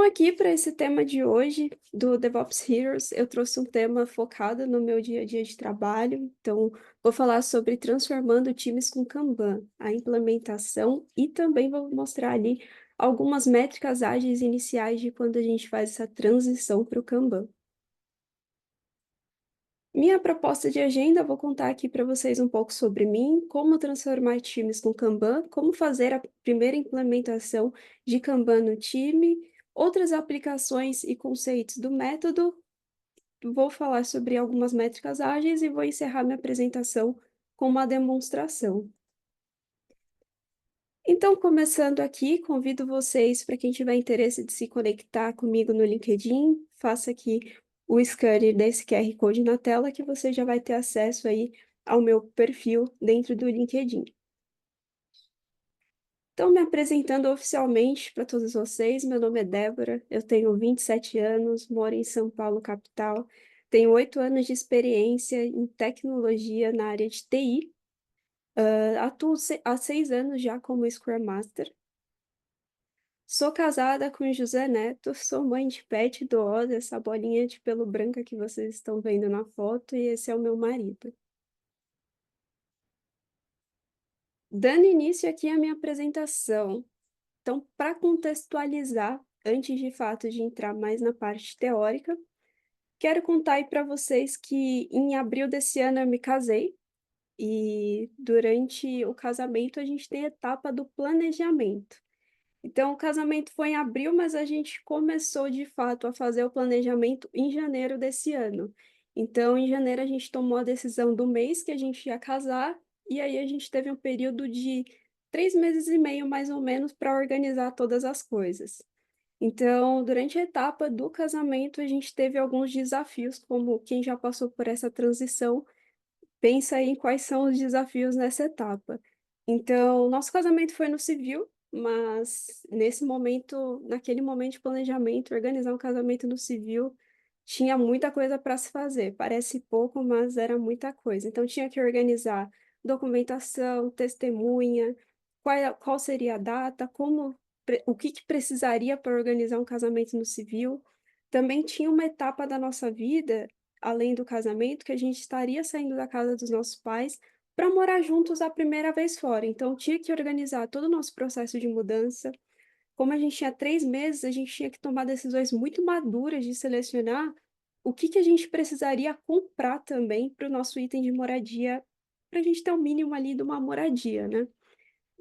aqui para esse tema de hoje do DevOps Heroes, eu trouxe um tema focado no meu dia a dia de trabalho. Então, vou falar sobre transformando times com Kanban, a implementação, e também vou mostrar ali algumas métricas ágeis iniciais de quando a gente faz essa transição para o Kanban. Minha proposta de agenda, vou contar aqui para vocês um pouco sobre mim, como transformar times com Kanban, como fazer a primeira implementação de Kanban no time, outras aplicações e conceitos do método. Vou falar sobre algumas métricas ágeis e vou encerrar minha apresentação com uma demonstração. Então, começando aqui, convido vocês, para quem tiver interesse de se conectar comigo no LinkedIn, faça aqui o scanner desse QR Code na tela, que você já vai ter acesso aí ao meu perfil dentro do LinkedIn. Então, me apresentando oficialmente para todos vocês, meu nome é Débora, eu tenho 27 anos, moro em São Paulo, capital, tenho 8 anos de experiência em tecnologia na área de TI, atuo há 6 anos já como Scrum Master. Sou casada com José Neto, sou mãe de pet do Oz, essa bolinha de pelo branca que vocês estão vendo na foto, e esse é o meu marido. Dando início aqui à minha apresentação. Então, para contextualizar, antes de fato de entrar mais na parte teórica, quero contar aí para vocês que em abril desse ano eu me casei, e durante o casamento a gente tem a etapa do planejamento. Então, o casamento foi em abril, mas a gente começou de fato a fazer o planejamento em janeiro desse ano. Então, em janeiro, a gente tomou a decisão do mês que a gente ia casar, e aí a gente teve um período de 3 meses e meio, mais ou menos, para organizar todas as coisas. Então, durante a etapa do casamento, a gente teve alguns desafios, como quem já passou por essa transição pensa aí em quais são os desafios nessa etapa. Então, nosso casamento foi no civil, mas nesse momento, naquele momento de planejamento, organizar um casamento no civil tinha muita coisa para se fazer. Parece pouco, mas era muita coisa. Então, tinha que organizar documentação, testemunha, qual seria a data, o que que precisaria para organizar um casamento no civil. Também tinha uma etapa da nossa vida além do casamento, que a gente estaria saindo da casa dos nossos pais para morar juntos a primeira vez fora. Então, tinha que organizar todo o nosso processo de mudança. Como a gente tinha 3 meses, a gente tinha que tomar decisões muito maduras de selecionar o que que a gente precisaria comprar também para o nosso item de moradia, para a gente ter o mínimo ali de uma moradia, né?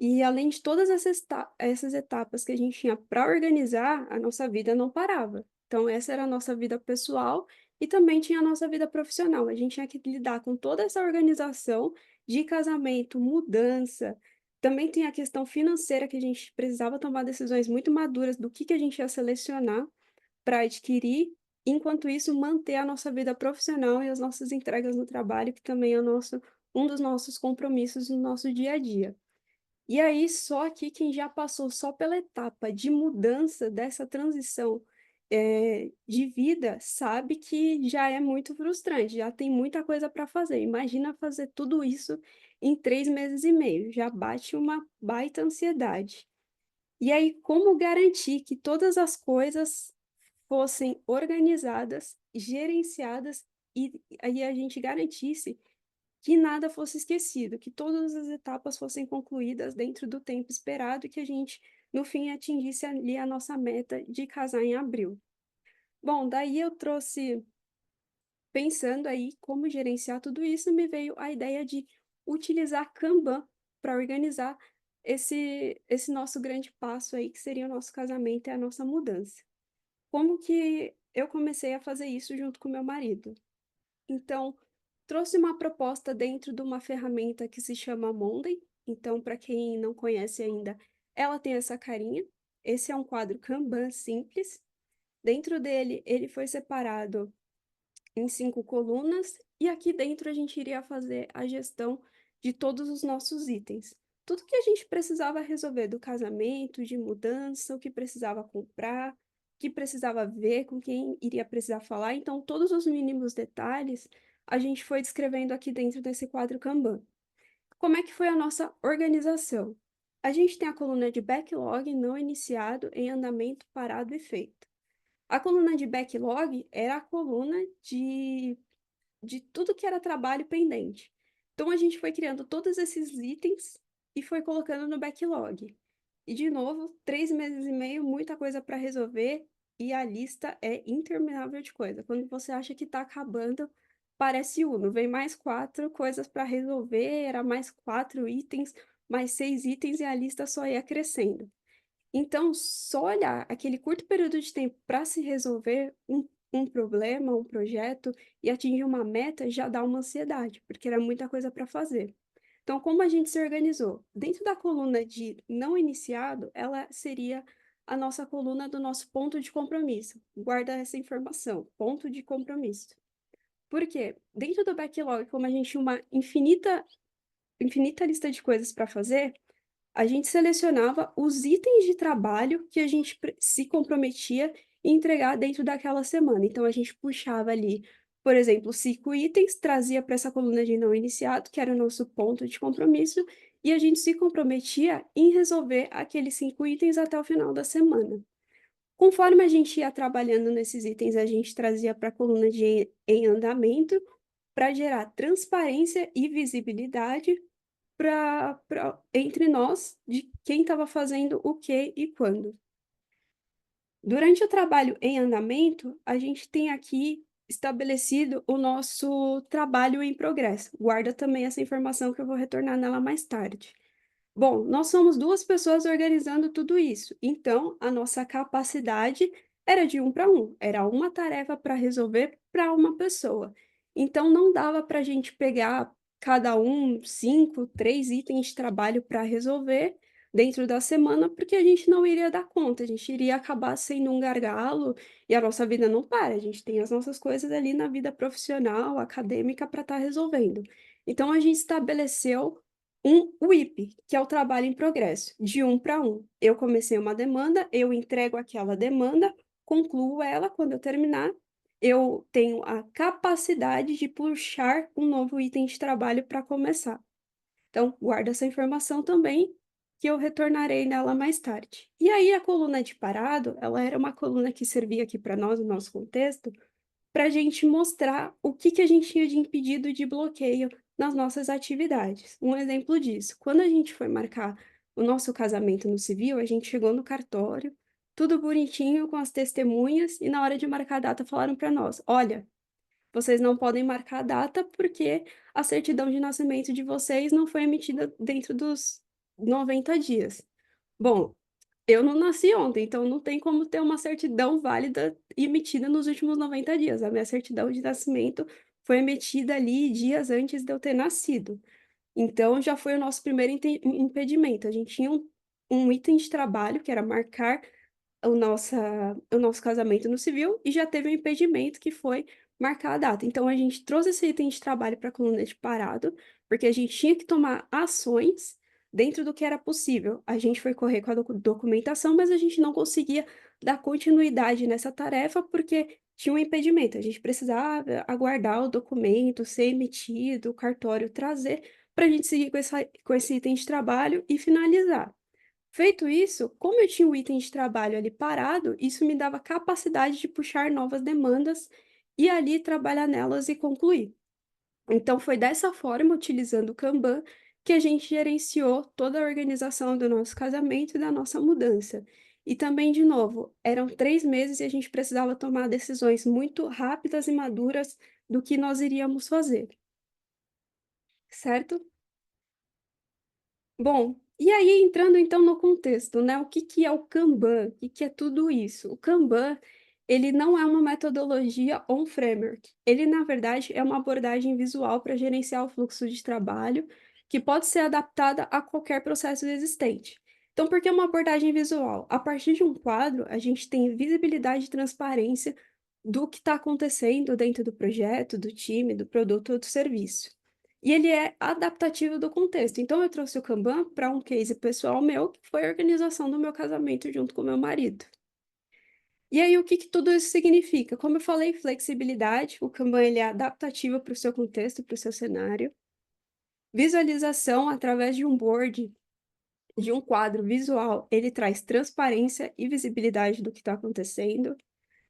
E além de todas essas etapas que a gente tinha para organizar, a nossa vida não parava. Então, essa era a nossa vida pessoal e também tinha a nossa vida profissional. A gente tinha que lidar com toda essa organização de casamento, mudança. Também tem a questão financeira, que a gente precisava tomar decisões muito maduras do que a gente ia selecionar para adquirir. Enquanto isso, manter a nossa vida profissional e as nossas entregas no trabalho, que também é um dos nossos compromissos no nosso dia a dia. E aí, só aqui quem já passou só pela etapa de mudança dessa transição de vida, sabe que já é muito frustrante, já tem muita coisa para fazer. Imagina fazer tudo isso em 3 meses e meio, já bate uma baita ansiedade. E aí, como garantir que todas as coisas fossem organizadas, gerenciadas, e aí a gente garantisse que nada fosse esquecido, que todas as etapas fossem concluídas dentro do tempo esperado e que a gente, no fim, atingisse ali a nossa meta de casar em abril. Bom, daí eu trouxe, pensando aí como gerenciar tudo isso, me veio a ideia de utilizar Kanban para organizar esse nosso grande passo aí, que seria o nosso casamento e a nossa mudança. Como que eu comecei a fazer isso junto com meu marido? Então, trouxe uma proposta dentro de uma ferramenta que se chama Monday. Então, para quem não conhece ainda, ela tem essa carinha. Esse é um quadro Kanban simples. Dentro dele, ele foi separado em 5 colunas, e aqui dentro a gente iria fazer a gestão de todos os nossos itens. Tudo que a gente precisava resolver do casamento, de mudança, o que precisava comprar, o que precisava ver, com quem iria precisar falar. Então, todos os mínimos detalhes a gente foi descrevendo aqui dentro desse quadro Kanban. Como é que foi a nossa organização? A gente tem a coluna de backlog não iniciado, em andamento, parado e feito. A coluna de backlog era a coluna de tudo que era trabalho pendente. Então a gente foi criando todos esses itens e foi colocando no backlog. E de novo, 3 meses e meio, muita coisa para resolver e a lista é interminável de coisa. Quando você acha que está acabando, parece Uno, vem mais 4 coisas para resolver, era mais 4 itens, mais 6 itens e a lista só ia crescendo. Então, só olhar aquele curto período de tempo para se resolver um problema, um projeto e atingir uma meta já dá uma ansiedade, porque era muita coisa para fazer. Então, como a gente se organizou? Dentro da coluna de não iniciado, ela seria a nossa coluna do nosso ponto de compromisso. Guarda essa informação, ponto de compromisso. Por quê? Dentro do backlog, como a gente tinha uma infinita lista de coisas para fazer, a gente selecionava os itens de trabalho que a gente se comprometia em entregar dentro daquela semana. Então, a gente puxava ali, por exemplo, 5 itens, trazia para essa coluna de não iniciado, que era o nosso ponto de compromisso, e a gente se comprometia em resolver aqueles 5 itens até o final da semana. Conforme a gente ia trabalhando nesses itens, a gente trazia para a coluna de em andamento, para gerar transparência e visibilidade entre nós, de quem estava fazendo o que e quando. Durante o trabalho em andamento, a gente tem aqui estabelecido o nosso trabalho em progresso. Guarda também essa informação que eu vou retornar nela mais tarde. Bom, nós somos 2 pessoas organizando tudo isso, então a nossa capacidade era de 1 para 1, era uma tarefa para resolver para uma pessoa. Então não dava para a gente pegar cada um 5, 3 itens de trabalho para resolver dentro da semana, porque a gente não iria dar conta, a gente iria acabar sendo um gargalo e a nossa vida não para, a gente tem as nossas coisas ali na vida profissional, acadêmica para estar resolvendo. Então a gente estabeleceu WIP, que é o trabalho em progresso, de 1 para 1. Eu comecei uma demanda, eu entrego aquela demanda, concluo ela, quando eu terminar, eu tenho a capacidade de puxar um novo item de trabalho para começar. Então, guarda essa informação também, que eu retornarei nela mais tarde. E aí, a coluna de parado, ela era uma coluna que servia aqui para nós, no nosso contexto, para a gente mostrar o que que a gente tinha de impedido de bloqueio nas nossas atividades. Um exemplo disso, quando a gente foi marcar o nosso casamento no civil, a gente chegou no cartório, tudo bonitinho com as testemunhas, e na hora de marcar a data falaram para nós: "Olha, vocês não podem marcar a data porque a certidão de nascimento de vocês não foi emitida dentro dos 90 dias". Bom, eu não nasci ontem, então não tem como ter uma certidão válida emitida nos últimos 90 dias. A minha certidão de nascimento foi emitida ali dias antes de eu ter nascido. Então já foi o nosso primeiro impedimento. A gente tinha um item de trabalho que era marcar o nosso casamento no civil e já teve um impedimento que foi marcar a data. Então a gente trouxe esse item de trabalho para a coluna de parado, porque a gente tinha que tomar ações dentro do que era possível. A gente foi correr com a documentação, mas a gente não conseguia dar continuidade nessa tarefa porque tinha um impedimento. A gente precisava aguardar o documento ser emitido, o cartório trazer, para a gente seguir com esse item de trabalho e finalizar. Feito isso, como eu tinha o item de trabalho ali parado, isso me dava capacidade de puxar novas demandas e ali trabalhar nelas e concluir. Então foi dessa forma, utilizando o Kanban, que a gente gerenciou toda a organização do nosso casamento e da nossa mudança. E também, de novo, eram 3 meses e a gente precisava tomar decisões muito rápidas e maduras do que nós iríamos fazer, certo? Bom, e aí entrando então no contexto, né, o que que é o Kanban? O que que é tudo isso? O Kanban, ele não é uma metodologia ou um framework. Ele, na verdade, é uma abordagem visual para gerenciar o fluxo de trabalho, que pode ser adaptada a qualquer processo existente. Então, por que uma abordagem visual? A partir de um quadro, a gente tem visibilidade e transparência do que está acontecendo dentro do projeto, do time, do produto ou do serviço. E ele é adaptativo do contexto. Então eu trouxe o Kanban para um case pessoal meu, que foi a organização do meu casamento junto com meu marido. E aí o que que tudo isso significa? Como eu falei, flexibilidade, o Kanban ele é adaptativo para o seu contexto, para o seu cenário. Visualização através de um board, de um quadro visual, ele traz transparência e visibilidade do que está acontecendo.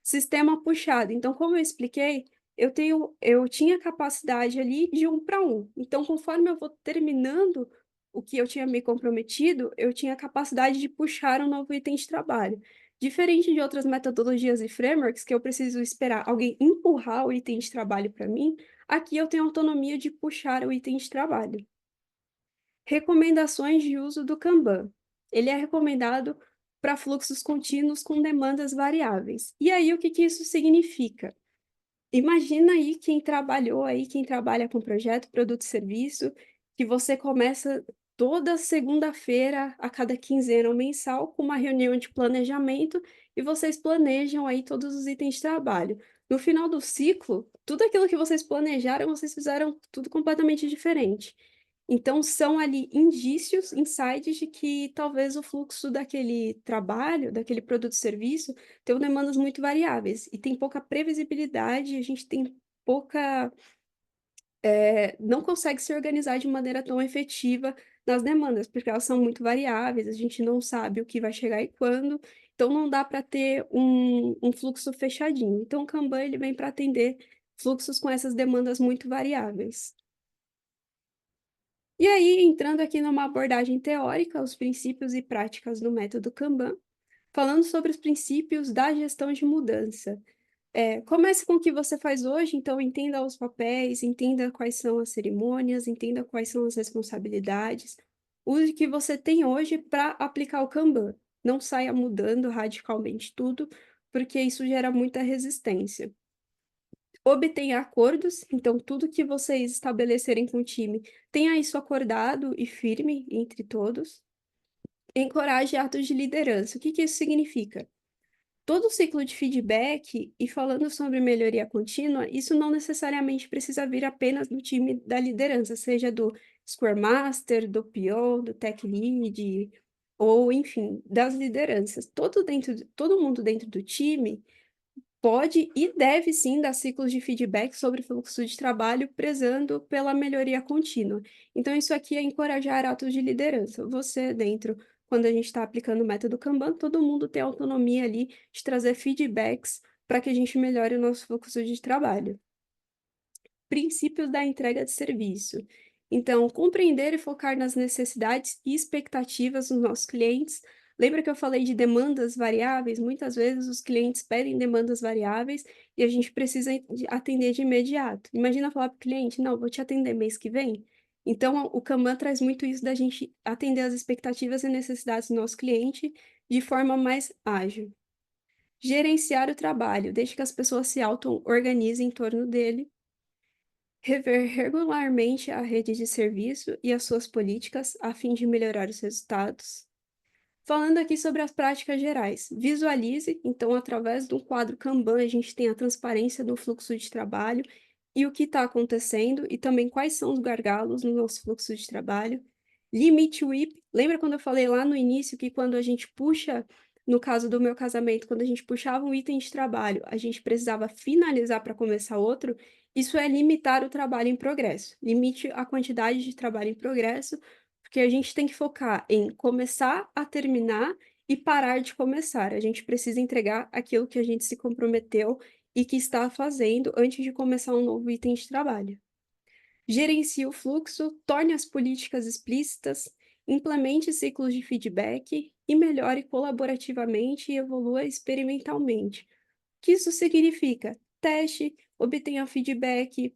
Sistema puxado. Então, como eu expliquei, eu tinha capacidade ali de 1 para 1. Então, conforme eu vou terminando o que eu tinha me comprometido, eu tinha capacidade de puxar um novo item de trabalho. Diferente de outras metodologias e frameworks que eu preciso esperar alguém empurrar o item de trabalho para mim, aqui eu tenho autonomia de puxar o item de trabalho. Recomendações de uso do Kanban. Ele é recomendado para fluxos contínuos com demandas variáveis. E aí, o que que isso significa? Imagina aí quem trabalhou aí, quem trabalha com projeto, produto e serviço, que você começa toda segunda-feira, a cada quinzena ou mensal, com uma reunião de planejamento e vocês planejam aí todos os itens de trabalho. No final do ciclo, tudo aquilo que vocês planejaram, vocês fizeram tudo completamente diferente. Então são ali indícios, insights de que talvez o fluxo daquele trabalho, daquele produto e serviço, tenham demandas muito variáveis e tem pouca previsibilidade, a gente tem pouca, não consegue se organizar de maneira tão efetiva nas demandas, porque elas são muito variáveis, a gente não sabe o que vai chegar e quando, então não dá para ter um fluxo fechadinho. Então o Kanban ele vem para atender fluxos com essas demandas muito variáveis. E aí, entrando aqui numa abordagem teórica, os princípios e práticas do método Kanban, falando sobre os princípios da gestão de mudança. Comece com o que você faz hoje, então entenda os papéis, entenda quais são as cerimônias, entenda quais são as responsabilidades. Use o que você tem hoje para aplicar o Kanban. Não saia mudando radicalmente tudo, porque isso gera muita resistência. Obtenha acordos, então tudo que vocês estabelecerem com o time, tenha isso acordado e firme entre todos. Encoraje atos de liderança. O que que isso significa? Todo ciclo de feedback e falando sobre melhoria contínua, isso não necessariamente precisa vir apenas do time da liderança, seja do Scrum Master, do PO, do Tech Lead, ou enfim, das lideranças. Todo mundo dentro do time pode e deve sim dar ciclos de feedback sobre fluxo de trabalho, prezando pela melhoria contínua. Então, isso aqui é encorajar atos de liderança. Você, dentro, quando a gente está aplicando o método Kanban, todo mundo tem autonomia ali de trazer feedbacks para que a gente melhore o nosso fluxo de trabalho. Princípios da entrega de serviço. Então, compreender e focar nas necessidades e expectativas dos nossos clientes. Lembra que eu falei de demandas variáveis? Muitas vezes os clientes pedem demandas variáveis e a gente precisa atender de imediato. Imagina falar para o cliente: não, vou te atender mês que vem. Então, o Kanban traz muito isso da gente atender as expectativas e necessidades do nosso cliente de forma mais ágil. Gerenciar o trabalho, deixe que as pessoas se auto-organizem em torno dele. Rever regularmente a rede de serviço e as suas políticas a fim de melhorar os resultados. Falando aqui sobre as práticas gerais, visualize, então, através do quadro Kanban, a gente tem a transparência do fluxo de trabalho e o que está acontecendo, e também quais são os gargalos no nosso fluxo de trabalho. Limite o WIP. Lembra quando eu falei lá no início que quando a gente puxa, no caso do meu casamento, quando a gente puxava um item de trabalho, a gente precisava finalizar para começar outro? Isso é limitar o trabalho em progresso. Limite a quantidade de trabalho em progresso, porque a gente tem que focar em começar a terminar e parar de começar. A gente precisa entregar aquilo que a gente se comprometeu e que está fazendo antes de começar um novo item de trabalho. Gerencie o fluxo, torne as políticas explícitas, implemente ciclos de feedback e melhore colaborativamente e evolua experimentalmente. O que isso significa? Teste, obtenha feedback,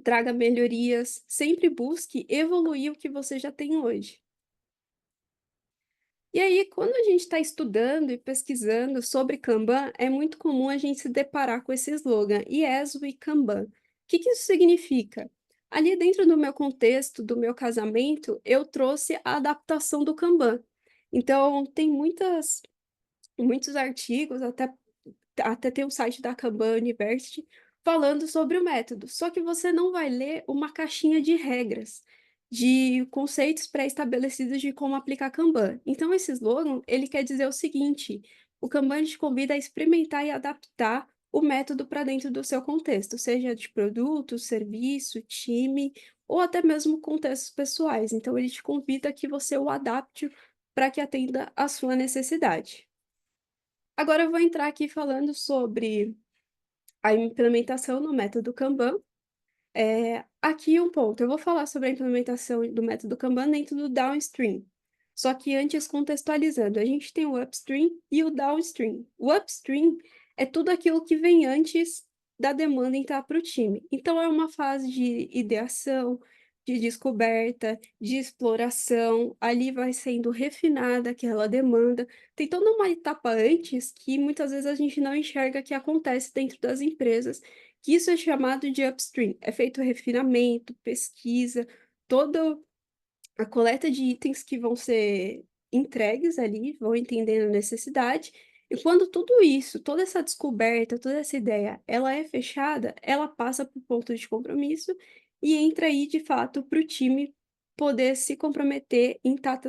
traga melhorias, sempre busque evoluir o que você já tem hoje. E aí, quando a gente está estudando e pesquisando sobre Kanban, é muito comum a gente se deparar com esse slogan, IESO e Kanban. O que que isso significa? Ali dentro do meu contexto, do meu casamento, eu trouxe a adaptação do Kanban. Então, tem muitos artigos, até tem o site da Kanban University falando sobre o método, só que você não vai ler uma caixinha de regras, de conceitos pré-estabelecidos de como aplicar Kanban. Então esse slogan, ele quer dizer o seguinte: o Kanban te convida a experimentar e adaptar o método para dentro do seu contexto, seja de produto, serviço, time ou até mesmo contextos pessoais. Então ele te convida a que você o adapte para que atenda à sua necessidade. Agora eu vou entrar aqui falando sobre a implementação no método Kanban. Aqui um ponto, eu vou falar sobre a implementação do método Kanban dentro do downstream. Só que antes contextualizando, a gente tem o upstream e o downstream. O upstream é tudo aquilo que vem antes da demanda entrar para o time. Então é uma fase de ideação, de descoberta, de exploração, ali vai sendo refinada aquela demanda. Tem toda uma etapa antes que muitas vezes a gente não enxerga que acontece dentro das empresas, que isso é chamado de upstream. É feito refinamento, pesquisa, toda a coleta de itens que vão ser entregues ali, vão entendendo a necessidade. E quando tudo isso, toda essa descoberta, toda essa ideia, ela é fechada, ela passa para o ponto de compromisso e entra aí, de fato, para o time poder se comprometer em estar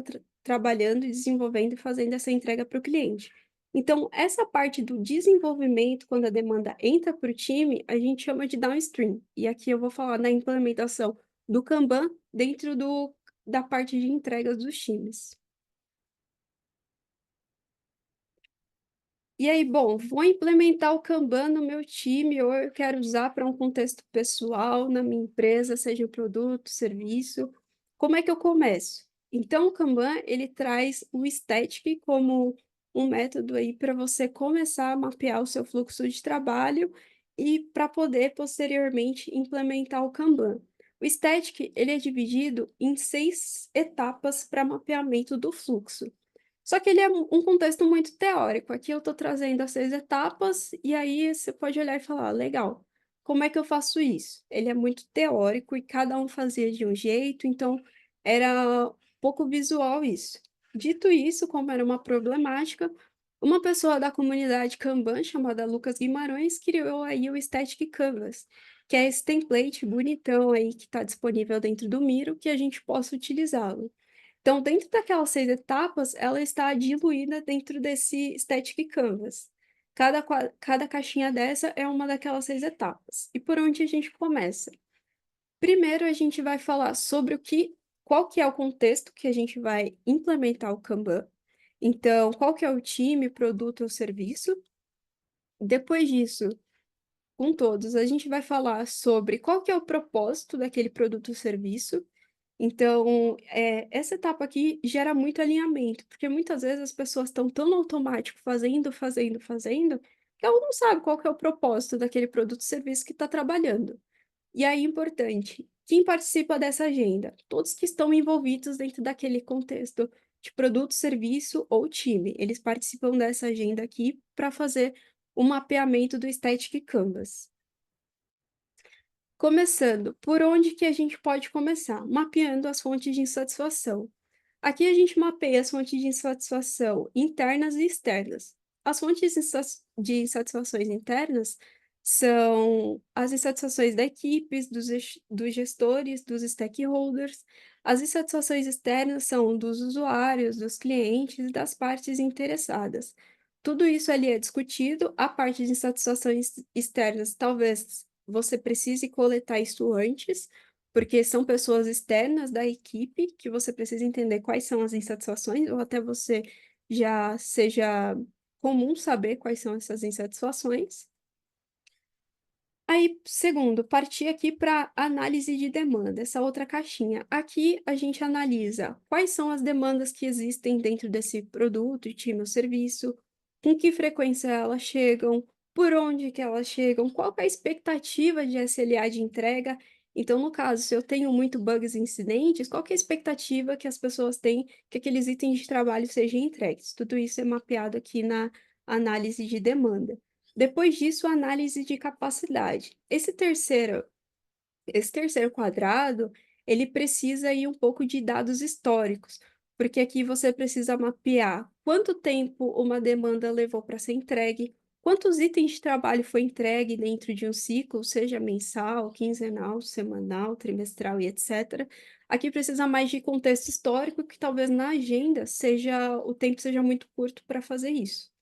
trabalhando, desenvolvendo e fazendo essa entrega para o cliente. Então, essa parte do desenvolvimento, quando a demanda entra para o time, a gente chama de downstream. E aqui eu vou falar na implementação do Kanban dentro da parte de entregas dos times. E aí, bom, vou implementar o Kanban no meu time ou eu quero usar para um contexto pessoal na minha empresa, seja o produto, serviço. Como é que eu começo? Então, o Kanban, ele traz o Static como um método aí para você começar a mapear o seu fluxo de trabalho e para poder posteriormente implementar o Kanban. O Static, ele é dividido em 6 etapas para mapeamento do fluxo. Só que ele é um contexto muito teórico. Aqui eu estou trazendo as 6 etapas, e aí você pode olhar e falar: "Legal, como é que eu faço isso?". Ele é muito teórico e cada um fazia de um jeito, então era pouco visual isso. Dito isso, como era uma problemática, uma pessoa da comunidade Kanban, chamada Lucas Guimarães, criou aí o Static Canvas, que é esse template bonitão aí que está disponível dentro do Miro, que a gente possa utilizá-lo. Então, dentro daquelas 6 etapas, ela está diluída dentro desse Static Canvas. Cada caixinha dessa é uma daquelas 6 etapas. E por onde a gente começa? Primeiro, a gente vai falar sobre qual que é o contexto que a gente vai implementar o Kanban. Então, qual que é o time, produto ou serviço. Depois disso, com todos, a gente vai falar sobre qual que é o propósito daquele produto ou serviço. Então, essa etapa aqui gera muito alinhamento, porque muitas vezes as pessoas estão tão no automático fazendo, fazendo, fazendo, que ela não sabe qual que é o propósito daquele produto ou serviço que está trabalhando. E aí, importante, quem participa dessa agenda? Todos que estão envolvidos dentro daquele contexto de produto, serviço ou time. Eles participam dessa agenda aqui para fazer o mapeamento do Static Canvas. Começando, por onde que a gente pode começar? Mapeando as fontes de insatisfação. Aqui a gente mapeia as fontes de insatisfação internas e externas. As fontes de insatisfações internas são as insatisfações da equipes, dos gestores, dos stakeholders. As insatisfações externas são dos usuários, dos clientes e das partes interessadas. Tudo isso ali é discutido. A parte de insatisfações externas, talvez você precise coletar isso antes, porque são pessoas externas da equipe que você precisa entender quais são as insatisfações, ou até você já seja comum saber quais são essas insatisfações. Aí, segundo, partir aqui para análise de demanda, essa outra caixinha. Aqui a gente analisa quais são as demandas que existem dentro desse produto, time ou serviço, com que frequência elas chegam, por onde que elas chegam, qual que é a expectativa de SLA de entrega. Então, no caso, se eu tenho muito bugs e incidentes, qual que é a expectativa que as pessoas têm que aqueles itens de trabalho sejam entregues? Tudo isso é mapeado aqui na análise de demanda. Depois disso, a análise de capacidade. Esse terceiro quadrado, ele precisa ir um pouco de dados históricos, porque aqui você precisa mapear quanto tempo uma demanda levou para ser entregue, quantos itens de trabalho foi entregue dentro de um ciclo, seja mensal, quinzenal, semanal, trimestral e etc. Aqui precisa mais de contexto histórico, que talvez na agenda o tempo seja muito curto para fazer isso.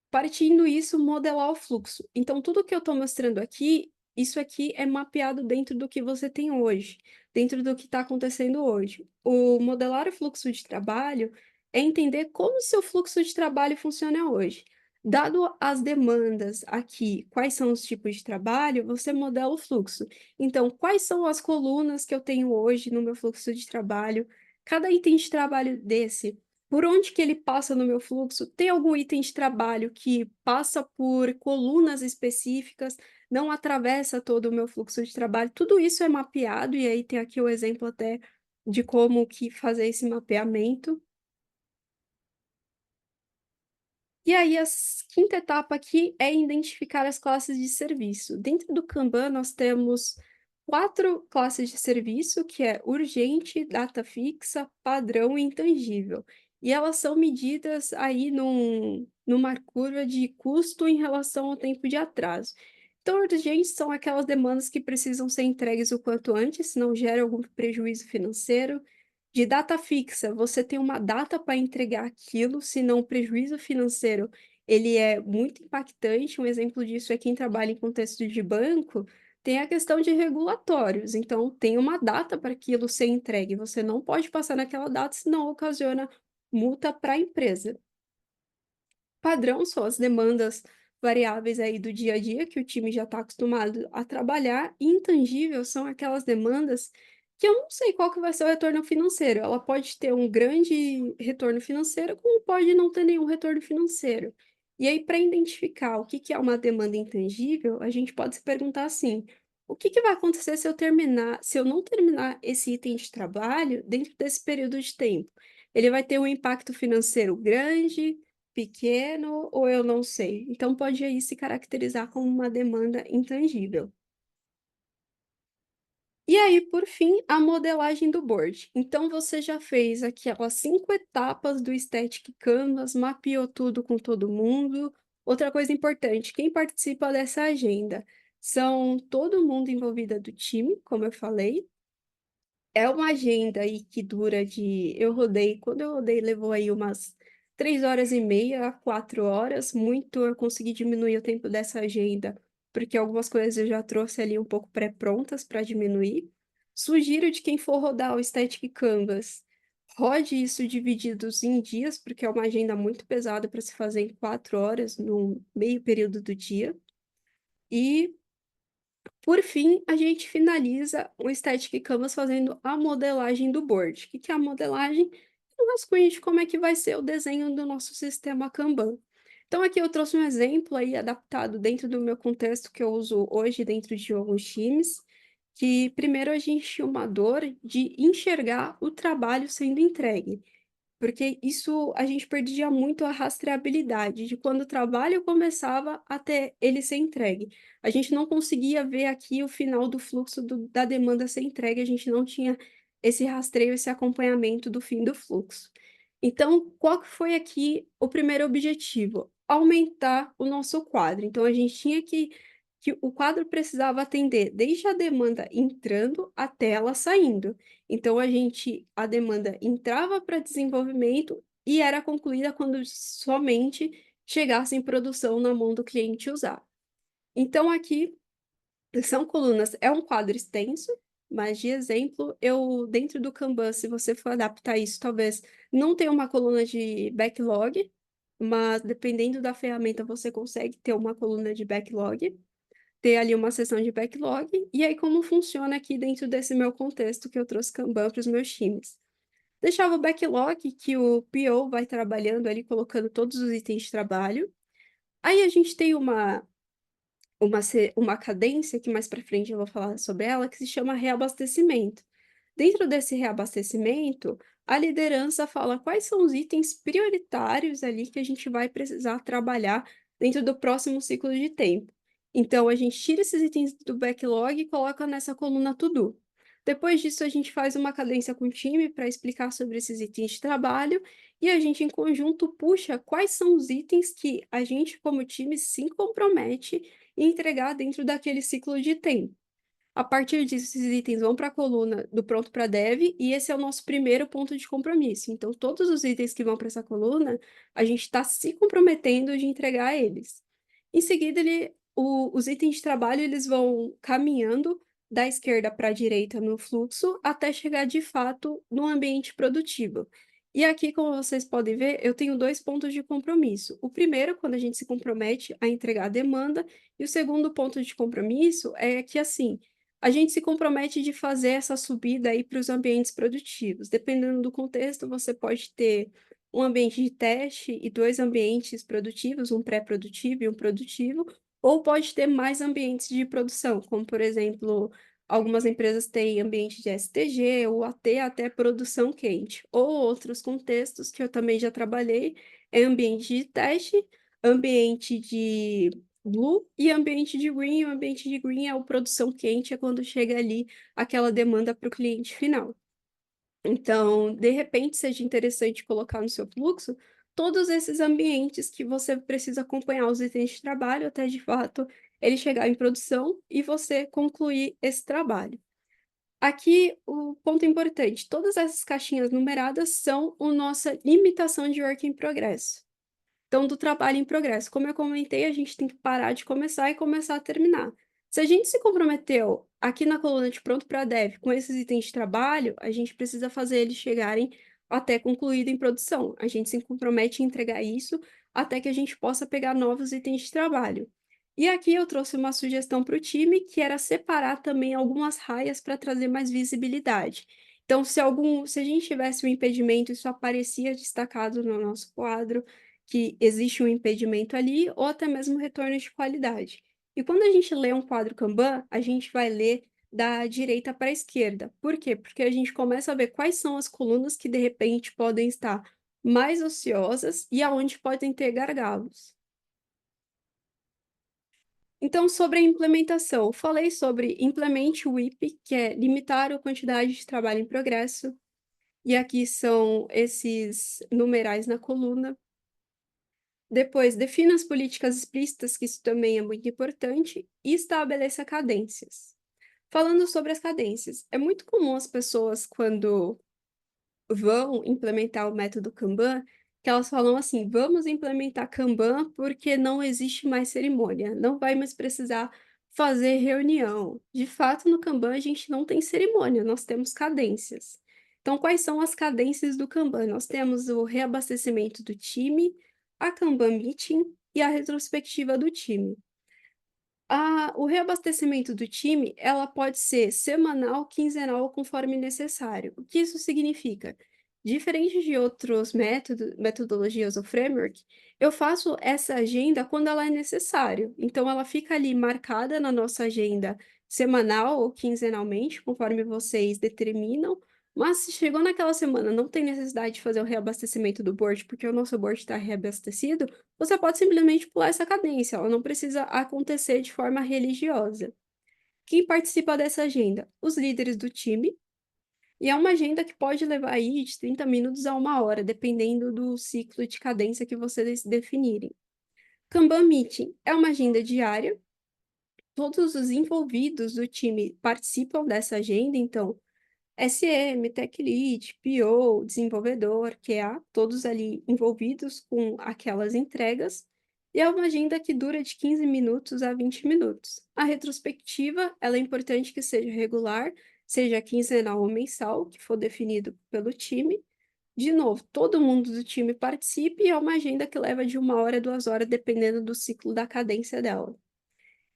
Partindo isso, modelar o fluxo. Então, tudo que eu estou mostrando aqui, isso aqui é mapeado dentro do que você tem hoje, dentro do que está acontecendo hoje. O modelar o fluxo de trabalho é entender como o seu fluxo de trabalho funciona hoje. Dado as demandas aqui, quais são os tipos de trabalho, você modela o fluxo. Então, quais são as colunas que eu tenho hoje no meu fluxo de trabalho? Cada item de trabalho desse, por onde que ele passa no meu fluxo? Tem algum item de trabalho que passa por colunas específicas, não atravessa todo o meu fluxo de trabalho? Tudo isso é mapeado, e aí tem aqui o exemplo até de como que fazer esse mapeamento. E aí, quinta etapa aqui é identificar as classes de serviço. Dentro do Kanban, nós temos 4 classes de serviço, que é urgente, data fixa, padrão e intangível. E elas são medidas aí numa curva de custo em relação ao tempo de atraso. Então, urgentes são aquelas demandas que precisam ser entregues o quanto antes, senão gera algum prejuízo financeiro. De data fixa, você tem uma data para entregar aquilo, senão o prejuízo financeiro, ele é muito impactante. Um exemplo disso é quem trabalha em contexto de banco, tem a questão de regulatórios, então tem uma data para aquilo ser entregue, você não pode passar naquela data, senão ocasiona multa para a empresa. Padrão são as demandas variáveis aí do dia a dia, que o time já está acostumado a trabalhar, e intangível são aquelas demandas que eu não sei qual que vai ser o retorno financeiro. Ela pode ter um grande retorno financeiro, como pode não ter nenhum retorno financeiro. E aí, para identificar o que que é uma demanda intangível, a gente pode se perguntar assim: o que que vai acontecer se eu não terminar esse item de trabalho dentro desse período de tempo? Ele vai ter um impacto financeiro grande, pequeno, ou eu não sei? Então pode aí se caracterizar como uma demanda intangível. E aí, por fim, a modelagem do board. Então você já fez aquelas 5 etapas do Static Canvas, mapeou tudo com todo mundo. Outra coisa importante, quem participa dessa agenda são todo mundo envolvido do time, como eu falei. É uma agenda aí que dura de quando eu rodei levou aí umas 3 horas e meia a 4 horas, muito eu consegui diminuir o tempo dessa agenda, porque algumas coisas eu já trouxe ali um pouco pré-prontas para diminuir. Sugiro de quem for rodar o Static Canvas, rode isso divididos em dias, porque é uma agenda muito pesada para se fazer em 4 horas, no meio período do dia. E por fim, a gente finaliza o Static Canvas fazendo a modelagem do board. O que que é a modelagem? É um rascunho de como é que vai ser o desenho do nosso sistema Kanban. Então aqui eu trouxe um exemplo aí adaptado dentro do meu contexto que eu uso hoje dentro de alguns times, que primeiro a gente tinha uma dor de enxergar o trabalho sendo entregue. Porque isso a gente perdia muito a rastreabilidade de quando o trabalho começava até ele ser entregue. A gente não conseguia ver aqui o final do fluxo da demanda ser entregue, a gente não tinha esse rastreio, esse acompanhamento do fim do fluxo. Então, qual que foi aqui o primeiro objetivo? Aumentar o nosso quadro. Então, a gente tinha que o quadro precisava atender desde a demanda entrando até ela saindo. Então a demanda entrava para desenvolvimento e era concluída quando somente chegasse em produção na mão do cliente usar. Então aqui são colunas, é um quadro extenso, mas de exemplo, eu dentro do Kanban, se você for adaptar isso, talvez não tenha uma coluna de backlog, mas dependendo da ferramenta você consegue ter uma coluna de backlog, ter ali uma seção de backlog, e aí como funciona aqui dentro desse meu contexto que eu trouxe Kanban para os meus times. Deixava o backlog que o PO vai trabalhando ali, colocando todos os itens de trabalho. Aí a gente tem uma cadência, que mais para frente eu vou falar sobre ela, que se chama reabastecimento. Dentro desse reabastecimento, a liderança fala quais são os itens prioritários ali que a gente vai precisar trabalhar dentro do próximo ciclo de tempo. Então, a gente tira esses itens do backlog e coloca nessa coluna to do. Depois disso, a gente faz uma cadência com o time para explicar sobre esses itens de trabalho e a gente, em conjunto, puxa quais são os itens que a gente, como time, se compromete em entregar dentro daquele ciclo de tempo. A partir disso, esses itens vão para a coluna do pronto para dev, e esse é o nosso primeiro ponto de compromisso. Então, todos os itens que vão para essa coluna, a gente está se comprometendo de entregar eles. Em seguida, os itens de trabalho eles vão caminhando da esquerda para a direita no fluxo até chegar de fato no ambiente produtivo. E aqui, como vocês podem ver, eu tenho 2 pontos de compromisso. O primeiro, quando a gente se compromete a entregar a demanda, e o segundo ponto de compromisso é que, assim, a gente se compromete de fazer essa subida aí para os ambientes produtivos. Dependendo do contexto, você pode ter um ambiente de teste e 2 ambientes produtivos, um pré-produtivo e um produtivo, ou pode ter mais ambientes de produção, como, por exemplo, algumas empresas têm ambiente de STG ou até produção quente, ou outros contextos que eu também já trabalhei, é ambiente de teste, ambiente de blue e ambiente de green. E o ambiente de green é o produção quente, é quando chega ali aquela demanda para o cliente final. Então, de repente, seja interessante colocar no seu fluxo todos esses ambientes que você precisa acompanhar os itens de trabalho até de fato ele chegar em produção e você concluir esse trabalho. Aqui o ponto importante, todas essas caixinhas numeradas são a nossa limitação de work in progress. Então, do trabalho em progresso, como eu comentei, a gente tem que parar de começar e começar a terminar. Se a gente se comprometeu aqui na coluna de pronto para dev com esses itens de trabalho, a gente precisa fazer eles chegarem até concluído em produção. A gente se compromete em entregar isso até que a gente possa pegar novos itens de trabalho. E aqui eu trouxe uma sugestão para o time, que era separar também algumas raias para trazer mais visibilidade. Então, se a gente tivesse um impedimento, isso aparecia destacado no nosso quadro, que existe um impedimento ali, ou até mesmo retorno de qualidade. E quando a gente lê um quadro Kanban, a gente vai ler da direita para a esquerda. Por quê? Porque a gente começa a ver quais são as colunas que de repente podem estar mais ociosas e aonde podem ter gargalos. Então, sobre a implementação, eu falei sobre implemente o IP, que é limitar a quantidade de trabalho em progresso, e aqui são esses numerais na coluna. Depois, defina as políticas explícitas, que isso também é muito importante, e estabeleça cadências. Falando sobre as cadências, é muito comum as pessoas, quando vão implementar o método Kanban, que elas falam assim: vamos implementar Kanban porque não existe mais cerimônia, não vai mais precisar fazer reunião. De fato, no Kanban a gente não tem cerimônia, nós temos cadências. Então, quais são as cadências do Kanban? Nós temos o reabastecimento do time, a Kanban Meeting e a retrospectiva do time. O reabastecimento do time, ela pode ser semanal, quinzenal, conforme necessário. O que isso significa? Diferente de outros metodologias ou framework, eu faço essa agenda quando ela é necessário. Então, ela fica ali marcada na nossa agenda semanal ou quinzenalmente, conforme vocês determinam. Mas se chegou naquela semana, não tem necessidade de fazer o reabastecimento do board, porque o nosso board está reabastecido, você pode simplesmente pular essa cadência, ela não precisa acontecer de forma religiosa. Quem participa dessa agenda? Os líderes do time, e é uma agenda que pode levar aí de 30 minutos a 1 hora, dependendo do ciclo de cadência que vocês definirem. Kanban Meeting é uma agenda diária, todos os envolvidos do time participam dessa agenda, então SM, Tech Lead, PO, desenvolvedor, QA, todos ali envolvidos com aquelas entregas, e é uma agenda que dura de 15 minutos a 20 minutos. A retrospectiva, ela é importante que seja regular, seja quinzenal ou mensal, que for definido pelo time. De novo, todo mundo do time participe e é uma agenda que leva de 1 hora a 2 horas, dependendo do ciclo da cadência dela.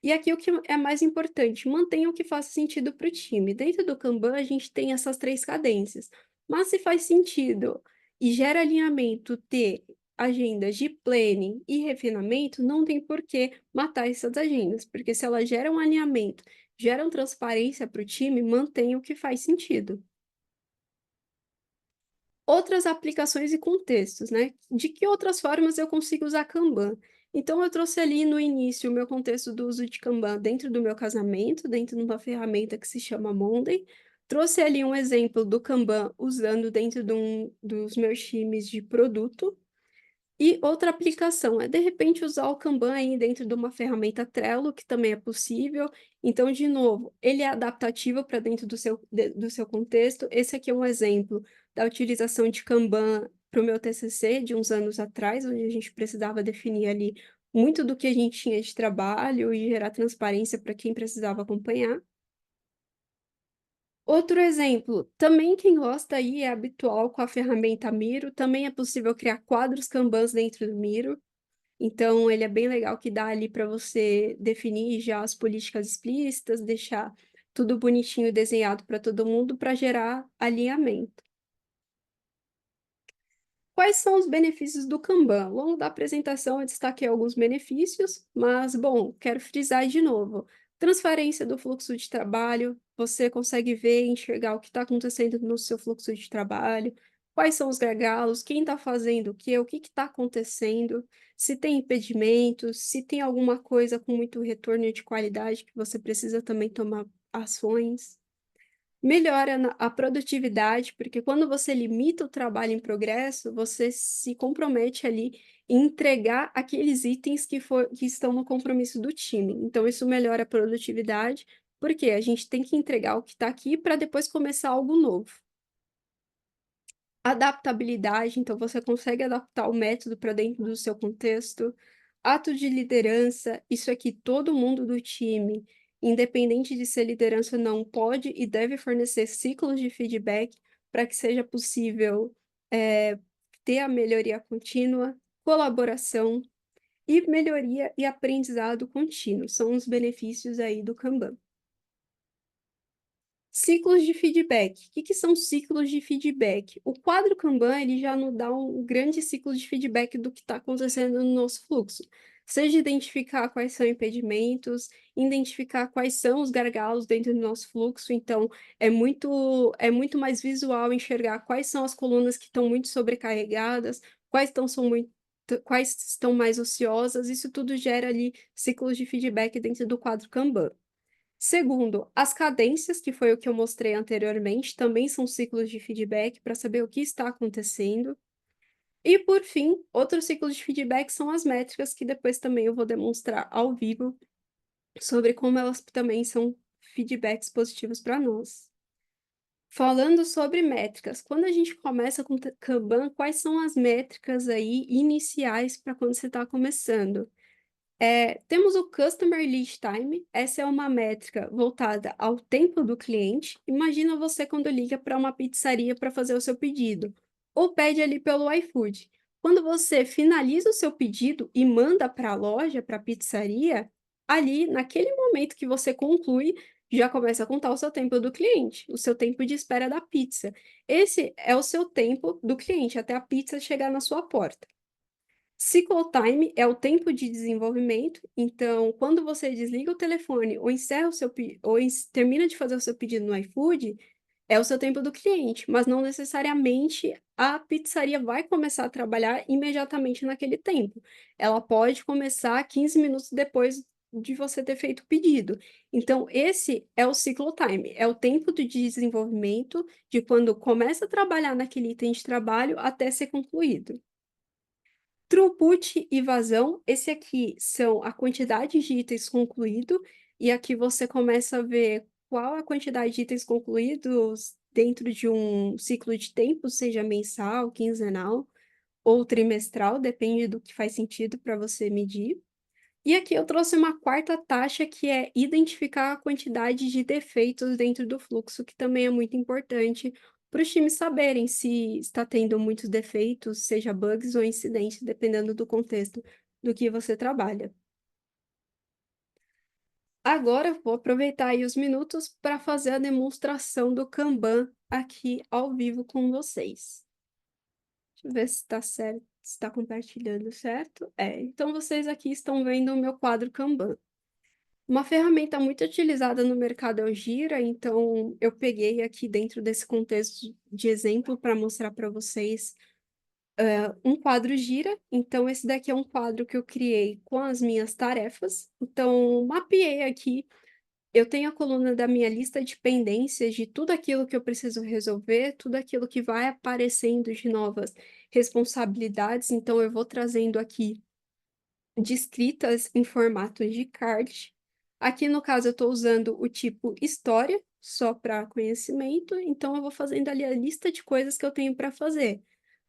E aqui o que é mais importante, mantenha o que faça sentido para o time. Dentro do Kanban, a gente tem essas 3 cadências, mas se faz sentido e gera alinhamento ter agendas de planning e refinamento, não tem por que matar essas agendas, porque se elas geram alinhamento, geram transparência para o time, mantenha o que faz sentido. Outras aplicações e contextos, né? De que outras formas eu consigo usar Kanban? Então, eu trouxe ali no início o meu contexto do uso de Kanban dentro do meu casamento, dentro de uma ferramenta que se chama Monday. Trouxe ali um exemplo do Kanban usando dentro dos meus times de produto. E outra aplicação é, de repente, usar o Kanban aí dentro de uma ferramenta Trello, que também é possível. Então, de novo, ele é adaptativo para dentro do seu contexto. Esse aqui é um exemplo da utilização de Kanban para o meu TCC de uns anos atrás, onde a gente precisava definir ali muito do que a gente tinha de trabalho e gerar transparência para quem precisava acompanhar. Outro exemplo, também quem gosta aí é habitual com a ferramenta Miro, também é possível criar quadros Kanbans dentro do Miro, então ele é bem legal que dá ali para você definir já as políticas explícitas, deixar tudo bonitinho desenhado para todo mundo para gerar alinhamento. Quais são os benefícios do Kanban? Ao longo da apresentação eu destaquei alguns benefícios, mas, bom, quero frisar de novo. Transparência do fluxo de trabalho, você consegue ver e enxergar o que está acontecendo no seu fluxo de trabalho, quais são os gargalos, quem está fazendo o que está acontecendo, se tem impedimentos, se tem alguma coisa com muito retorno de qualidade que você precisa também tomar ações. Melhora a produtividade, porque quando você limita o trabalho em progresso, você se compromete ali em entregar aqueles itens que estão no compromisso do time. Então, isso melhora a produtividade, porque a gente tem que entregar o que está aqui para depois começar algo novo. Adaptabilidade, então você consegue adaptar o método para dentro do seu contexto. Ato de liderança, isso aqui todo mundo do time, independente de ser liderança ou não, pode e deve fornecer ciclos de feedback para que seja possível ter a melhoria contínua, colaboração e melhoria e aprendizado contínuo. São os benefícios aí do Kanban. Ciclos de feedback. O que são ciclos de feedback? O quadro Kanban ele já nos dá um grande ciclo de feedback do que está acontecendo no nosso fluxo. Seja identificar quais são impedimentos, identificar quais são os gargalos dentro do nosso fluxo. Então, é muito mais visual enxergar quais são as colunas que estão muito sobrecarregadas, quais estão mais ociosas. Isso tudo gera ali ciclos de feedback dentro do quadro Kanban. Segundo, as cadências, que foi o que eu mostrei anteriormente, também são ciclos de feedback para saber o que está acontecendo. E, por fim, outro ciclo de feedback são as métricas, que depois também eu vou demonstrar ao vivo sobre como elas também são feedbacks positivos para nós. Falando sobre métricas, quando a gente começa com Kanban, quais são as métricas aí iniciais para quando você está começando? Temos o Customer Lead Time, essa é uma métrica voltada ao tempo do cliente. Imagina você quando liga para uma pizzaria para fazer o seu pedido, ou pede ali pelo iFood. Quando você finaliza o seu pedido e manda para a loja, para a pizzaria, ali, naquele momento que você conclui, já começa a contar o seu tempo do cliente, o seu tempo de espera da pizza. Esse é o seu tempo do cliente, até a pizza chegar na sua porta. Cycle time é o tempo de desenvolvimento, então quando você desliga o telefone ou encerra o seu termina de fazer o seu pedido no iFood, é o seu tempo do cliente, mas não necessariamente a pizzaria vai começar a trabalhar imediatamente naquele tempo. Ela pode começar 15 minutos depois de você ter feito o pedido. Então esse é o cycle time, é o tempo de desenvolvimento de quando começa a trabalhar naquele item de trabalho até ser concluído. Throughput e vazão, esse aqui são a quantidade de itens concluído, e aqui você começa a ver qual a quantidade de itens concluídos dentro de um ciclo de tempo, seja mensal, quinzenal ou trimestral, depende do que faz sentido para você medir. E aqui eu trouxe uma quarta taxa, que é identificar a quantidade de defeitos dentro do fluxo, que também é muito importante para os times saberem se está tendo muitos defeitos, seja bugs ou incidentes, dependendo do contexto do que você trabalha. Agora vou aproveitar aí os minutos para fazer a demonstração do Kanban aqui ao vivo com vocês. Deixa eu ver se está certo, se está compartilhando certo. Então vocês aqui estão vendo o meu quadro Kanban. Uma ferramenta muito utilizada no mercado é o Gira, então eu peguei aqui dentro desse contexto de exemplo para mostrar para vocês um quadro Gira. Então, esse daqui é um quadro que eu criei com as minhas tarefas. Então, mapeei aqui, eu tenho a coluna da minha lista de pendências de tudo aquilo que eu preciso resolver, tudo aquilo que vai aparecendo de novas responsabilidades. Então, eu vou trazendo aqui descritas em formato de card. Aqui, no caso, eu estou usando o tipo história, só para conhecimento, então eu vou fazendo ali a lista de coisas que eu tenho para fazer.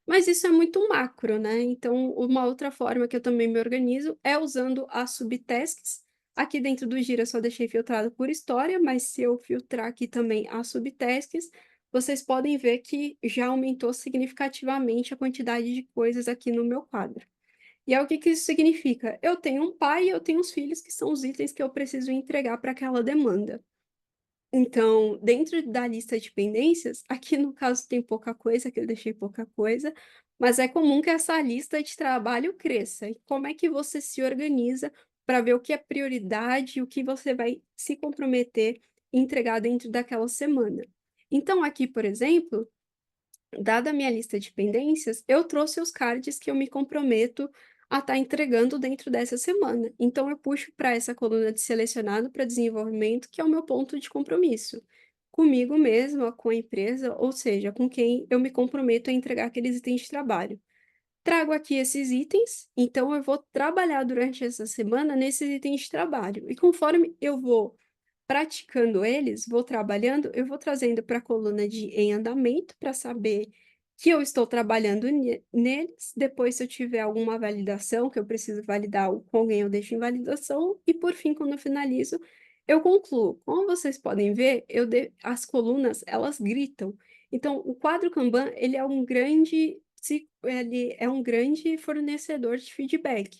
Mas isso é muito macro, né? Então, uma outra forma que eu também me organizo é usando as subtasks. Aqui dentro do Gira eu só deixei filtrado por história, mas se eu filtrar aqui também as subtasks, vocês podem ver que já aumentou significativamente a quantidade de coisas aqui no meu quadro. E aí o que que isso significa? Eu tenho um pai e eu tenho os filhos, que são os itens que eu preciso entregar para aquela demanda. Então, dentro da lista de pendências, aqui no caso tem pouca coisa, que eu deixei pouca coisa, mas é comum que essa lista de trabalho cresça. E como é que você se organiza para ver o que é prioridade, o que você vai se comprometer em entregar dentro daquela semana? Então, aqui, por exemplo, dada a minha lista de pendências, eu trouxe os cards que eu me comprometo a estar entregando dentro dessa semana. Então, eu puxo para essa coluna de selecionado para desenvolvimento, que é o meu ponto de compromisso. Comigo mesma, com a empresa, ou seja, com quem eu me comprometo a entregar aqueles itens de trabalho. Trago aqui esses itens, então eu vou trabalhar durante essa semana nesses itens de trabalho. E conforme eu vou praticando eles, vou trabalhando, eu vou trazendo para a coluna de em andamento, para saber que eu estou trabalhando neles. Depois, se eu tiver alguma validação, que eu preciso validar com alguém, eu deixo em validação. E, por fim, quando eu finalizo, eu concluo. Como vocês podem ver, as colunas, elas gritam. Então, o quadro Kanban, ele é um grande fornecedor de feedback.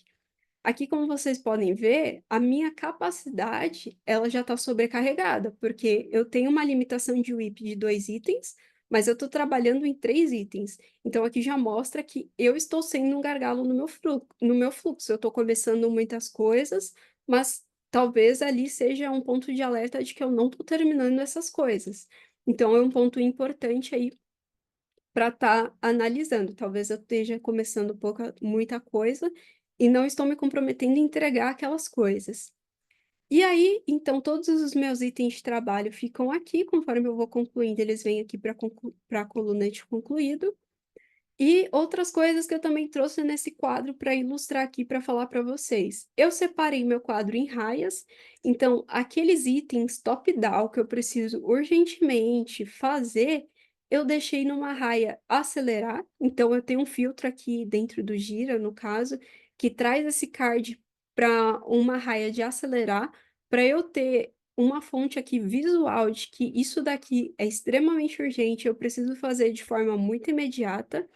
Aqui, como vocês podem ver, a minha capacidade, ela já está sobrecarregada, porque eu tenho uma limitação de WIP de 2 itens, mas eu estou trabalhando em 3 itens. Então, aqui já mostra que eu estou sendo um gargalo no meu fluxo. Eu estou começando muitas coisas, mas talvez ali seja um ponto de alerta de que eu não estou terminando essas coisas. Então, é um ponto importante aí para estar analisando. Talvez eu esteja começando muita coisa e não estou me comprometendo em entregar aquelas coisas. E aí, então, todos os meus itens de trabalho ficam aqui, conforme eu vou concluindo, eles vêm aqui para a coluna de concluído. E outras coisas que eu também trouxe nesse quadro para ilustrar aqui para falar para vocês. Eu separei meu quadro em raias, então aqueles itens top-down que eu preciso urgentemente fazer, eu deixei numa raia acelerar. Então eu tenho um filtro aqui dentro do Gira, no caso, que traz esse card para uma raia de acelerar, para eu ter uma fonte aqui visual de que isso daqui é extremamente urgente, eu preciso fazer de forma muito imediata.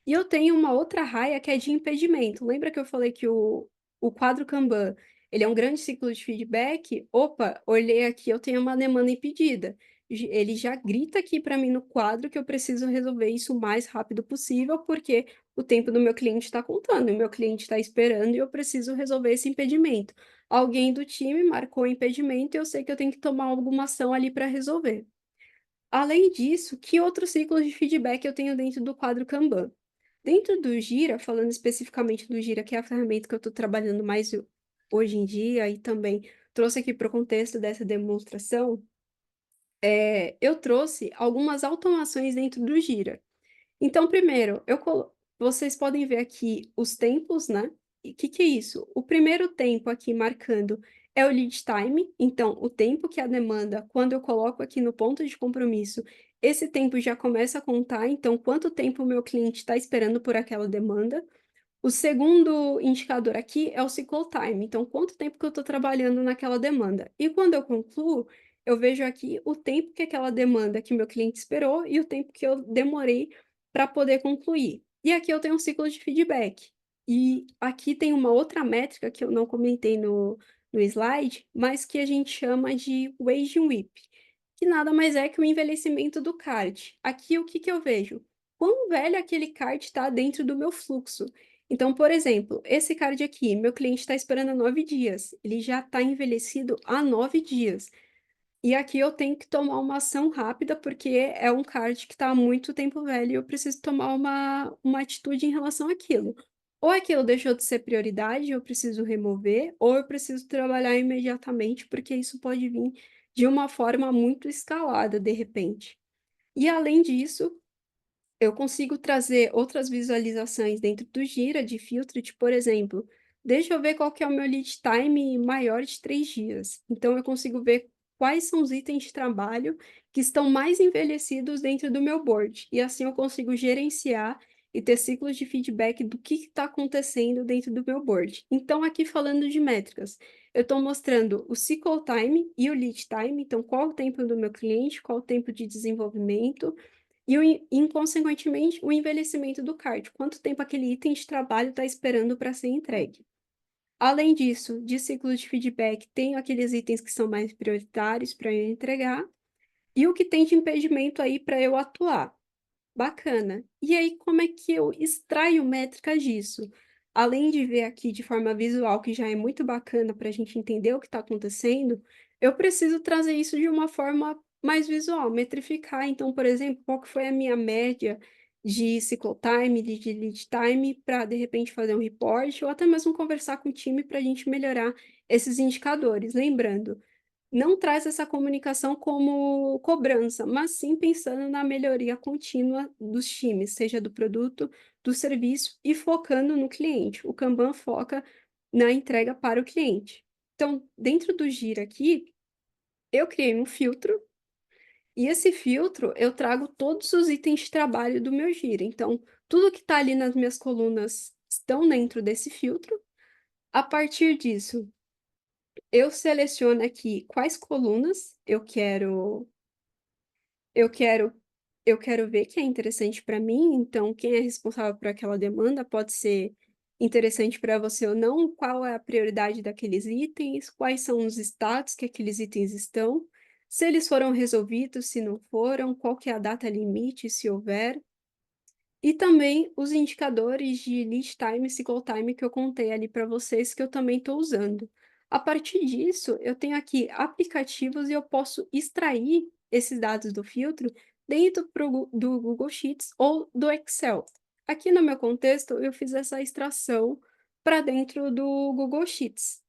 E eu tenho uma outra raia que é de impedimento. Lembra que eu falei que o quadro Kanban, ele é um grande ciclo de feedback? Opa, olhei aqui, eu tenho uma demanda impedida. Ele já grita aqui para mim no quadro que eu preciso resolver isso o mais rápido possível, porque o tempo do meu cliente está contando, e o meu cliente está esperando e eu preciso resolver esse impedimento. Alguém do time marcou o impedimento e eu sei que eu tenho que tomar alguma ação ali para resolver. Além disso, que outros ciclos de feedback eu tenho dentro do quadro Kanban? Dentro do Gira, falando especificamente do Gira, que é a ferramenta que eu estou trabalhando mais hoje em dia e também trouxe aqui para o contexto dessa demonstração, eu trouxe algumas automações dentro do Gira. Então, primeiro, vocês podem ver aqui os tempos, né? E o que que é isso? O primeiro tempo aqui marcando é o lead time, então o tempo que a demanda, quando eu coloco aqui no ponto de compromisso, esse tempo já começa a contar, então quanto tempo o meu cliente está esperando por aquela demanda. O segundo indicador aqui é o cycle time, então quanto tempo que eu estou trabalhando naquela demanda. E quando eu concluo, eu vejo aqui o tempo que aquela demanda que meu cliente esperou e o tempo que eu demorei para poder concluir. E aqui eu tenho um ciclo de feedback. E aqui tem uma outra métrica que eu não comentei no slide, mas que a gente chama de wage WIP, que nada mais é que o envelhecimento do card. Aqui o que que eu vejo? Quão velho aquele card está dentro do meu fluxo. Então, por exemplo, esse card aqui, meu cliente está esperando há 9 dias, ele já está envelhecido há 9 dias. E aqui eu tenho que tomar uma ação rápida, porque é um card que está há muito tempo velho e eu preciso tomar uma atitude em relação àquilo. Ou aquilo deixou de ser prioridade, eu preciso remover, ou eu preciso trabalhar imediatamente, porque isso pode vir de uma forma muito escalada, de repente. E além disso, eu consigo trazer outras visualizações dentro do Gira de filtro, de, por exemplo, deixa eu ver qual que é o meu lead time maior de 3 dias. Então, eu consigo ver quais são os itens de trabalho que estão mais envelhecidos dentro do meu board. E assim eu consigo gerenciar e ter ciclos de feedback do que está acontecendo dentro do meu board. Então, aqui falando de métricas, eu estou mostrando o cycle time e o lead time, então qual o tempo do meu cliente, qual o tempo de desenvolvimento e, inconsequentemente, o envelhecimento do card, quanto tempo aquele item de trabalho está esperando para ser entregue. Além disso, de ciclo de feedback, tenho aqueles itens que são mais prioritários para eu entregar e o que tem de impedimento aí para eu atuar. Bacana. E aí, como é que eu extraio métricas disso? Além de ver aqui de forma visual, que já é muito bacana para a gente entender o que está acontecendo, eu preciso trazer isso de uma forma mais visual, metrificar. Então, por exemplo, qual que foi a minha média de cycle time, de lead time, para de repente fazer um report, ou até mesmo conversar com o time para a gente melhorar esses indicadores. Lembrando, não traz essa comunicação como cobrança, mas sim pensando na melhoria contínua dos times, seja do produto, do serviço e focando no cliente. O Kanban foca na entrega para o cliente. Então, dentro do Gira aqui, eu criei um filtro e esse filtro eu trago todos os itens de trabalho do meu Gira. Então, tudo que está ali nas minhas colunas estão dentro desse filtro. A partir disso, eu seleciono aqui quais colunas eu quero eu quero ver que é interessante para mim, então quem é responsável por aquela demanda pode ser interessante para você ou não, qual é a prioridade daqueles itens, quais são os status que aqueles itens estão, se eles foram resolvidos, se não foram, qual que é a data limite, se houver. E também os indicadores de lead time e cycle time que eu contei ali para vocês, que eu também estou usando. A partir disso, eu tenho aqui aplicativos e eu posso extrair esses dados do filtro dentro do Google Sheets ou do Excel. Aqui no meu contexto, eu fiz essa extração para dentro do Google Sheets.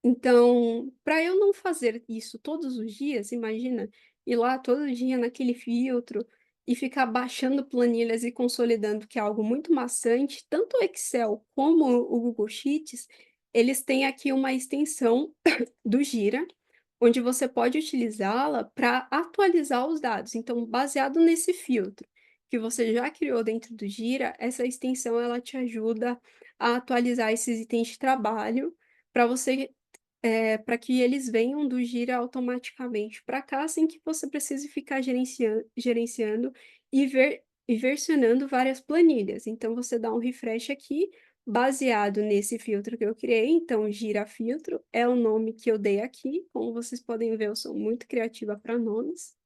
Então, para eu não fazer isso todos os dias, imagina ir lá todo dia naquele filtro e ficar baixando planilhas e consolidando, que é algo muito maçante, tanto o Excel como o Google Sheets, eles têm aqui uma extensão do Gira, onde você pode utilizá-la para atualizar os dados. Então, baseado nesse filtro que você já criou dentro do Gira, essa extensão ela te ajuda a atualizar esses itens de trabalho para você para que eles venham do Gira automaticamente para cá, sem que você precise ficar gerenciando e versionando várias planilhas. Então você dá um refresh aqui, baseado nesse filtro que eu criei, então Gira Filtro é o nome que eu dei aqui, como vocês podem ver eu sou muito criativa para nomes.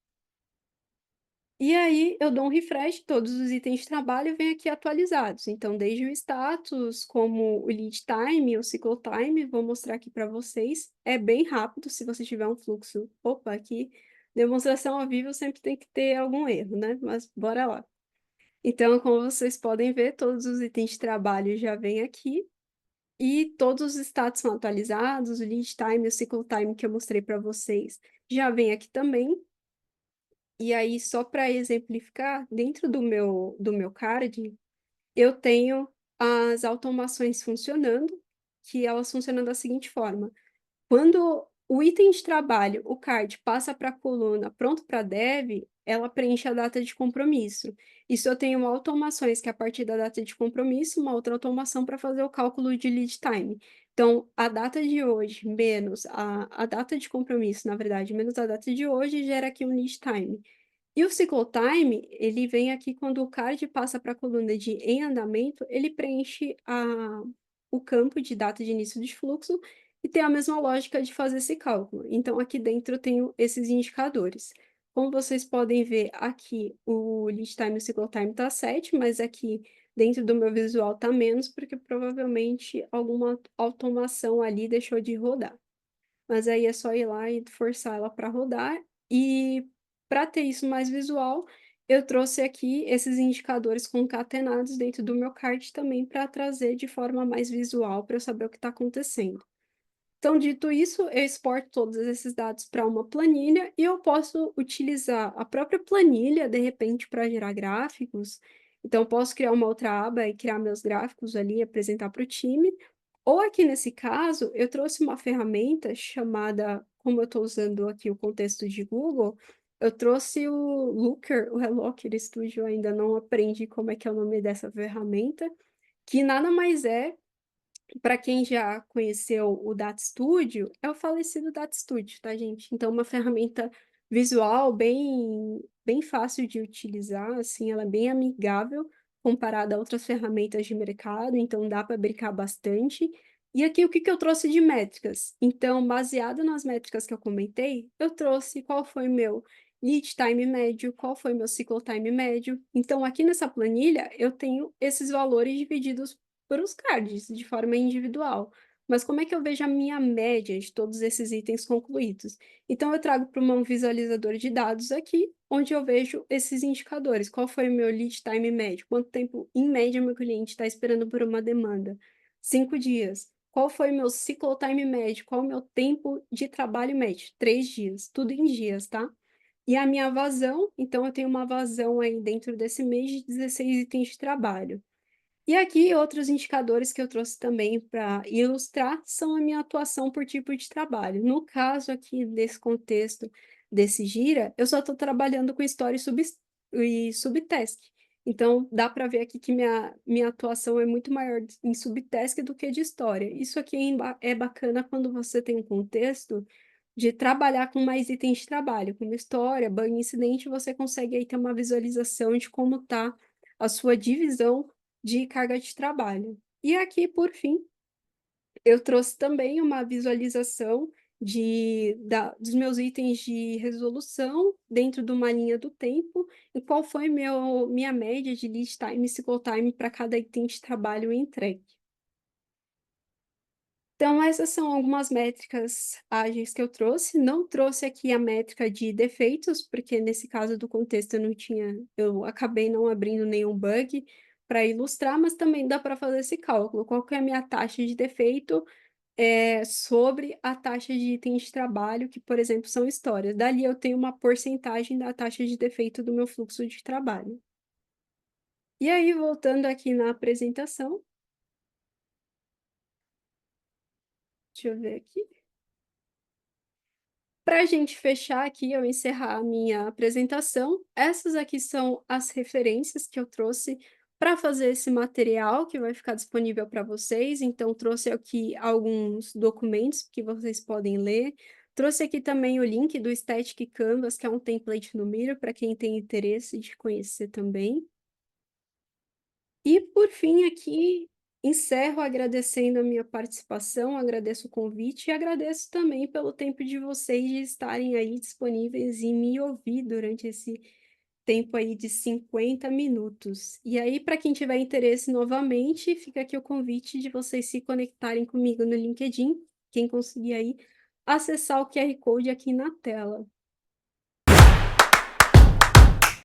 E aí eu dou um refresh, todos os itens de trabalho vêm aqui atualizados. Então, desde o status, como o lead time, o cycle time, vou mostrar aqui para vocês. É bem rápido se você tiver um fluxo. Opa, aqui, demonstração ao vivo sempre tem que ter algum erro, né? Mas bora lá. Então, como vocês podem ver, todos os itens de trabalho já vêm aqui. E todos os status são atualizados, o lead time, o cycle time que eu mostrei para vocês já vem aqui também. E aí, só para exemplificar, dentro do meu card, eu tenho as automações funcionando, que elas funcionam da seguinte forma: quando o item de trabalho, o card, passa para a coluna pronto para dev, ela preenche a data de compromisso. Isso eu tenho automações que, a partir da data de compromisso, uma outra automação para fazer o cálculo de lead time. Então, a data de hoje menos a data de compromisso, na verdade, menos a data de hoje, gera aqui um lead time. E o cycle time, ele vem aqui quando o card passa para a coluna de em andamento, ele preenche o campo de data de início de fluxo e tem a mesma lógica de fazer esse cálculo. Então, aqui dentro eu tenho esses indicadores. Como vocês podem ver aqui, o lead time e o cycle time está 7, mas aqui dentro do meu visual está menos, porque provavelmente alguma automação ali deixou de rodar. Mas aí é só ir lá e forçar ela para rodar. E para ter isso mais visual, eu trouxe aqui esses indicadores concatenados dentro do meu card também para trazer de forma mais visual para eu saber o que está acontecendo. Então, dito isso, eu exporto todos esses dados para uma planilha e eu posso utilizar a própria planilha, de repente, para gerar gráficos. Então, eu posso criar uma outra aba e criar meus gráficos ali, apresentar para o time. Ou aqui nesse caso, eu trouxe uma ferramenta chamada, como eu estou usando aqui o contexto de Google, eu trouxe o Looker, o Locker Studio, eu ainda não aprendi como é que é o nome dessa ferramenta, que nada mais é, para quem já conheceu o Data Studio, é o falecido Data Studio, tá, gente? Então, uma ferramenta visual bem fácil de utilizar, assim, ela é bem amigável comparada a outras ferramentas de mercado, então dá para brincar bastante. E aqui, o que que eu trouxe de métricas? Então, baseado nas métricas que eu comentei, eu trouxe qual foi meu lead time médio, qual foi meu cycle time médio. Então, aqui nessa planilha, eu tenho esses valores divididos por os cards, de forma individual. Mas como é que eu vejo a minha média de todos esses itens concluídos? Então eu trago para um visualizador de dados aqui, onde eu vejo esses indicadores. Qual foi o meu lead time médio? Quanto tempo, em média, meu cliente está esperando por uma demanda? 5 dias. Qual foi o meu cycle time médio? Qual o meu tempo de trabalho médio? 3 dias. Tudo em dias, tá? E a minha vazão, então eu tenho uma vazão aí dentro desse mês de 16 itens de trabalho. E aqui outros indicadores que eu trouxe também para ilustrar são a minha atuação por tipo de trabalho. No caso aqui desse contexto desse gira, eu só estou trabalhando com Story e Subtask. Então dá para ver aqui que minha atuação é muito maior em Subtask do que de história. Isso aqui é bacana quando você tem um contexto de trabalhar com mais itens de trabalho, como história, bug incidente, você consegue aí ter uma visualização de como está a sua divisão de carga de trabalho. E aqui, por fim, eu trouxe também uma visualização dos meus itens de resolução dentro de uma linha do tempo e qual foi minha média de lead time e cycle time para cada item de trabalho entregue. Então, essas são algumas métricas ágeis que eu trouxe. Não trouxe aqui a métrica de defeitos, porque nesse caso do contexto eu acabei não abrindo nenhum bug para ilustrar, mas também dá para fazer esse cálculo. Qual que é a minha taxa de defeito sobre a taxa de itens de trabalho, que, por exemplo, são histórias. Dali eu tenho uma porcentagem da taxa de defeito do meu fluxo de trabalho. E aí, voltando aqui na apresentação, deixa eu ver aqui. Para a gente fechar aqui, eu encerrar a minha apresentação, essas aqui são as referências que eu trouxe para fazer esse material que vai ficar disponível para vocês. Então, trouxe aqui alguns documentos que vocês podem ler. Trouxe aqui também o link do Static Canvas, que é um template no Miro, para quem tem interesse de conhecer também. E, por fim, aqui, encerro agradecendo a minha participação, agradeço o convite e agradeço também pelo tempo de vocês de estarem aí disponíveis e me ouvir durante esse tempo aí de 50 minutos. E aí, para quem tiver interesse novamente, fica aqui o convite de vocês se conectarem comigo no LinkedIn, quem conseguir aí acessar o QR Code aqui na tela.